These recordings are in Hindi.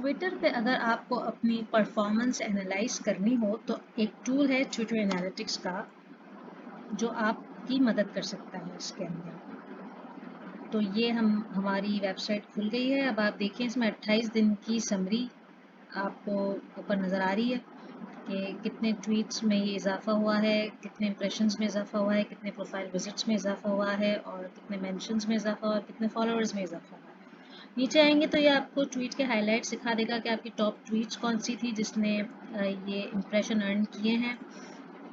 ट्विटर पे अगर आपको अपनी परफॉर्मेंस एनालाइज करनी हो तो एक टूल है ट्विटर एनालिटिक्स का जो आपकी मदद कर सकता है इसके अंदर। तो ये हमारी वेबसाइट खुल गई है। अब आप देखें इसमें 28 दिन की समरी आपको ऊपर नज़र आ रही है कि कितने ट्वीट्स में ये इजाफा हुआ है, कितने इंप्रेशंस में इजाफा हुआ है, कितने प्रोफाइल विजिट्स में इजाफा हुआ है और कितने मेंशंस में इजाफा हुआ है, कितने फॉलोअर्स में इजाफा हुआ है। नीचे आएंगे तो ये आपको ट्वीट के हाइलाइट्स दिखा देगा कि आपकी टॉप ट्वीट्स कौन सी थी जिसने ये इंप्रेशन अर्न किए हैं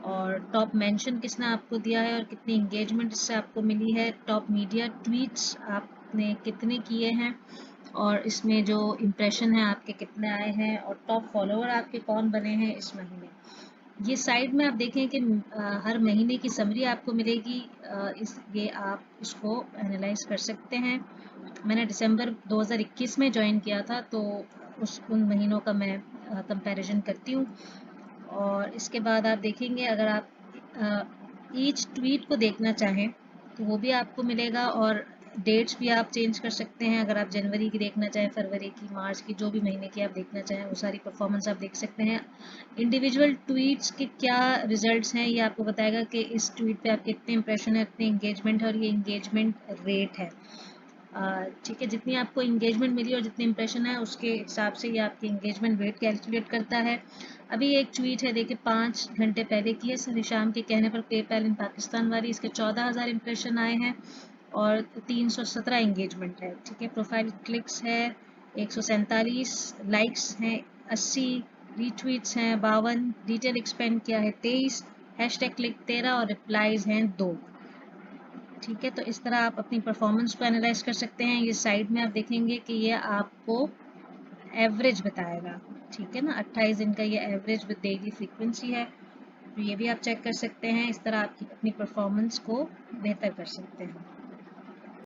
और टॉप मेंशन किसने आपको दिया है और कितनी इंगेजमेंट इससे आपको मिली है, टॉप मीडिया ट्वीट्स आपने कितने किए हैं और इसमें जो इम्प्रेशन है आपके कितने आए हैं और टॉप फॉलोअर आपके कौन बने हैं इस महीने। ये साइड में आप देखें कि हर महीने की समरी आपको मिलेगी। ये आप इसको एनालाइज कर सकते हैं। मैंने दिसंबर 2021 में ज्वाइन किया था तो उन महीनों का मैं कंपैरिजन करती हूँ। और इसके बाद आप देखेंगे अगर आप ईच ट्वीट को देखना चाहें तो वो भी आपको मिलेगा और डेट्स भी आप चेंज कर सकते हैं। अगर आप जनवरी की देखना चाहें, फरवरी की, मार्च की, जो भी महीने की आप देखना चाहें वो सारी परफॉर्मेंस आप देख सकते हैं। इंडिविजुअल ट्वीट्स के क्या रिजल्ट्स हैं ये आपको बताएगा कि इस ट्वीट पे आपके इतने इंप्रेशन है, इतने इंगेजमेंट है और ये इंगेजमेंट रेट है। ठीक है, जितनी आपको इंगेजमेंट मिली और जितने इंप्रेशन है उसके हिसाब से ये आपकी इंगेजमेंट रेट कैलकुलेट करता है। अभी एक ट्वीट है देखिए 5 घंटे पहले की है, निशाम के कहने पर पेपैल इन पाकिस्तान वाली, इसके 14,000 इंप्रेशन आए हैं और 317 इंगेजमेंट है। ठीक है, प्रोफाइल क्लिक्स है 147, लाइक्स हैं 80, रीट्वीट्स हैं 52, डिटेल एक्सपेंड किया है 23, हैशटैग क्लिक 13 और रिप्लाईज हैं 2। ठीक है, तो इस तरह आप अपनी परफॉर्मेंस को एनालाइज कर सकते हैं। ये साइड में आप देखेंगे कि ये आपको एवरेज बताएगा। ठीक है ना, 28 दिन का ये एवरेज विद डेली फ्रीक्वेंसी है, तो ये भी आप चेक कर सकते हैं। इस तरह आप अपनी परफॉर्मेंस को बेहतर कर सकते हैं।